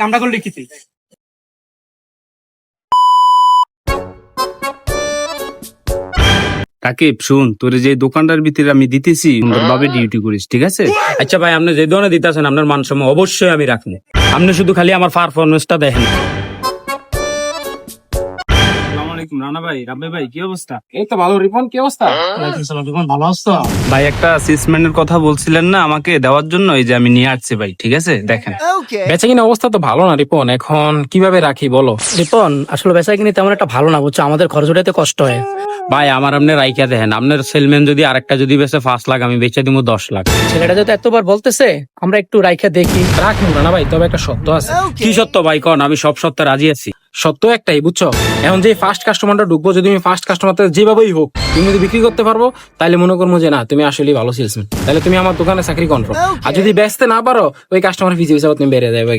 কামটা করলে কি তুই? রাকিব শুন, তোর যে দোকানটার ভিতরে আমি দিতেছি সুন্দরভাবে ডিউটি করিস, ঠিক আছে? আচ্ছা ভাই, আপনি যে ধরনের দিতেছেন আপনার মান সম্মান অবশ্যই আমি রাখবো। আপনি শুধু খালি আমার পারফরমেন্সটা দেখেন। আসসালামু আলাইকুম রানা ভাই, রাব্বে ভাই, কি অবস্থা? এই তো ভালো। রিপন কি অবস্থা? ওয়ালাইকুম সালাম। রিপন ভালো আছো? ভাই একটা অ্যাসিস্টমেন্টের কথা বলছিলেন না আমাকে দেওয়ার জন্য, এই যে আমি নিয়ে আসছি ভাই, ঠিক আছে? দেখেন। বেচা কিনা অবস্থা তো ভালো না রিপন, এখন কিভাবে রাখি বলো? রিপন আসলে বেচা কিনি তেমন একটা ভালো না, বুঝছো? আমাদের খরচ উঠাইতে কষ্ট হয়। ভাই আমার আপনি রাইখা দেখেন, আপনার সেলম্যান যদি আরেকটা যদি বেচে 5 লাখ, আমি বেচে দিব 10 লাখ। ছেলেটা যদি এতবার বলতেছে, আমরা একটু রাইখা দেখি। রাখুন না ভাই, তবে একটা সত্য আছে। কি সত্য ভাই কোন? আমি সব সত্য রাজি আছি। সত্য একটাই, বুঝছো? এখন যে ফার্স্ট কাস্টমারটা ঢুকবো, যদি আমি ফার্স্ট কাস্টমারটা যেভাবেই হোক তুমি যদি বিক্রি করতে পারবো, তাহলে মনে করবো যে না তুমি আসলেই ভালো সেলসম্যান, তাহলে তুমি আমার দোকানে চাকরি কনফার্ম। আর যদি বেচতে না পারো, ওই কাস্টমার ফিসে হিসাবে তুমি বেড়ে যাবে।